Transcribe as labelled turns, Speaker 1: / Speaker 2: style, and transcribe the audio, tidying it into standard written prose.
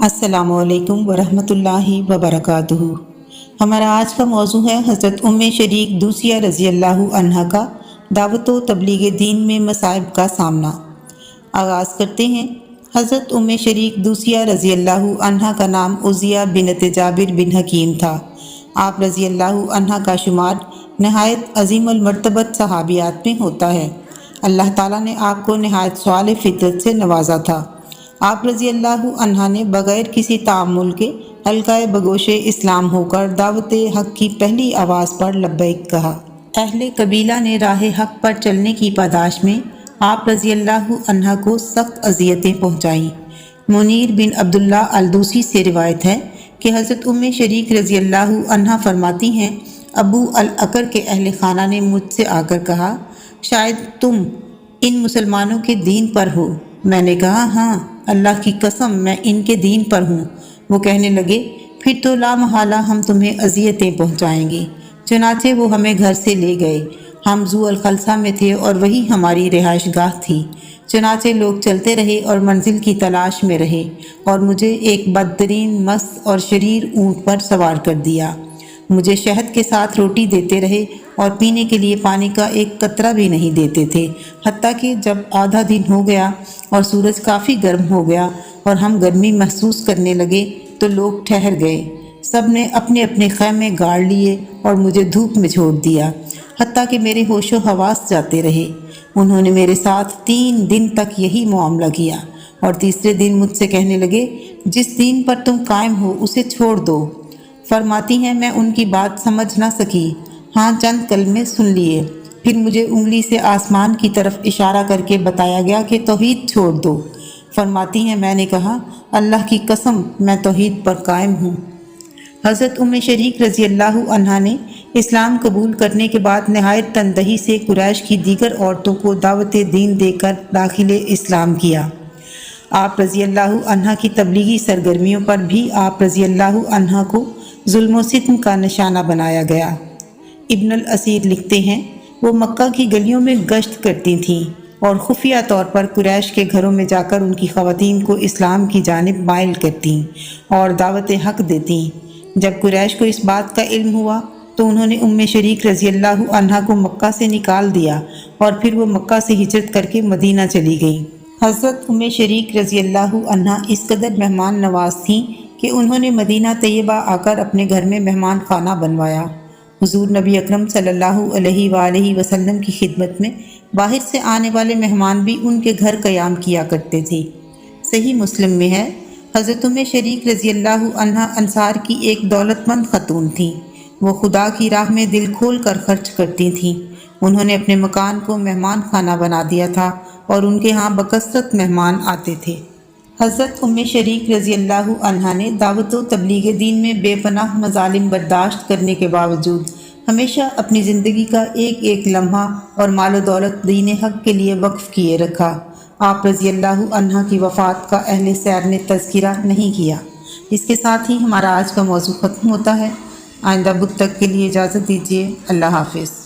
Speaker 1: अस्सलामु अलैकुम वरहमतुल्लाहि वबरकातुहू। हमारा आज का मौजू है हज़रत उम्मे शरीक दूसिया रज़ी अल्लाहु अन्हा का दावत व तबलीग दीन में मसाइब का सामना। आगाज़ करते हैं। हज़रत उम्मे शरीक दूसिया रज़ी अल्लाहु अन्हा का नाम उज़िया बिनत जाबिर बिन हकीम था। आप रज़ी अल्लाहु अन्हा का शुमार नहायत अज़ीमुल मर्तबत सहाबियात में होता है। अल्लाह ताला ने आपको नहायत स्वाल फितरत से नवाजा था। आप रज़ी अल्लाहु अन्हा ने बग़ैर किसी तामुल के हल्काए बगोशे इस्लाम होकर दावत हक़ की पहली आवाज़ पर लब्बैक कहा। अहले कबीला ने राह हक़ पर चलने की पादाश में आप रज़ी अल्लाहु अन्हा को सख्त अज़ियतें पहुँचाईं। मुनीर बिन अब्दुल्ला अल-दूसी से रिवायत है कि हज़रत उम्मे शरीक रज़ी अल्लाहु अन्हा फरमाती हैं, अबू अल-अकर के अहले खाना ने मुझसे आकर कहा, शायद तुम इन मुसलमानों के दीन पर हो। मैंने कहा, हाँ अल्लाह की कसम मैं इनके दीन पर हूँ। वो कहने लगे, फिर तो ला महला हम तुम्हें अज़ियतें पहुँचाएंगे। चुनाचे वो हमें घर से ले गए। हम ज़ू अल खलसा में थे और वही हमारी रिहाइश गाह थी। चुनाचे लोग चलते रहे और मंजिल की तलाश में रहे और मुझे एक बदतरीन मस्त और शरीर ऊँट पर सवार कर दिया। मुझे शहद के साथ रोटी देते रहे और पीने के लिए पानी का एक कतरा भी नहीं देते थे। हत्ता कि जब आधा दिन हो गया और सूरज काफ़ी गर्म हो गया और हम गर्मी महसूस करने लगे तो लोग ठहर गए। सब ने अपने अपने खैमे गाड़ लिए और मुझे धूप में छोड़ दिया, हत्ता कि मेरे होशो हवास जाते रहे। उन्होंने मेरे साथ 3 दिन तक यही मामला किया और तीसरे दिन मुझसे कहने लगे, जिस दीन पर तुम कायम हो उसे छोड़ दो। फरमाती हैं, मैं उनकी बात समझ ना सकी। हाँ, चंद कलमे सुन लिए। फिर मुझे उंगली से आसमान की तरफ इशारा करके बताया गया कि तौहीद छोड़ दो। फरमाती हैं, मैंने कहा, अल्लाह की कसम मैं तौहीद पर कायम हूँ। हज़रत उम्मे शरीक रज़ी अल्लाहु अन्हा ने इस्लाम कबूल करने के बाद नहायत तनदही से कुरैश की दीगर औरतों को दावत दीन देकर दाखिले इस्लाम किया। आप रज़ी अल्लाहु अन्हा की तबलीगी सरगर्मियों पर भी आप रज़ी अल्लाहु अन्हा को जुल्म व सित्म का निशाना बनाया गया। इब्न अल असीर लिखते हैं, वो मक्का की गलियों में गश्त करती थीं और खुफिया तौर पर कुरैश के घरों में जाकर उनकी ख़वातीन को इस्लाम की जानिब माइल करती और दावत हक़ देती। जब कुरैश को इस बात का इल्म हुआ तो उन्होंने उम्मे शरीक रज़ी अल्लाहु अन्हा को मक्का से निकाल दिया और फिर वो मक्का से हिजरत करके मदीना चली गई। हज़रत उम्मे शरीक रज़ी अल्लाहु अन्हा इस कदर मेहमान नवाज थीं कि उन्होंने मदीना तैयबा आकर अपने घर में मेहमान खाना बनवाया। हुज़ूर नबी अकरम सल्लल्लाहु अलैहि वसल्लम की खिदमत में बाहर से आने वाले मेहमान भी उनके घर क़याम किया करते थे। सही मुस्लिम में है, हज़रत उम्मे शरीक रज़ी अल्लाहु अन्हा अंसार की एक दौलतमंद खतून थीं। वो खुदा की राह में दिल खोल कर खर्च करती थीं। उन्होंने अपने मकान को मेहमान खाना बना दिया था और उनके यहाँ बकसरत मेहमान आते थे। हज़रत उम्मे शरीक रज़ी अल्लाहु अन्हा ने दावत व तबलीग दीन में बेपनाह मज़ालिम बर्दाश्त करने के बावजूद हमेशा अपनी ज़िंदगी का एक एक लम्हा और माल दौलत दीन हक़ के लिए वक्फ़ किए रखा। आप रज़ी अल्लाहु अन्हा की वफ़ात का अहले सैर ने तज़किरा नहीं किया। इसके साथ ही हमारा आज का मौज़ू ख़त्म होता है। आइंदा बुध तक के लिए इजाज़त दीजिए। अल्लाह हाफ़िज़।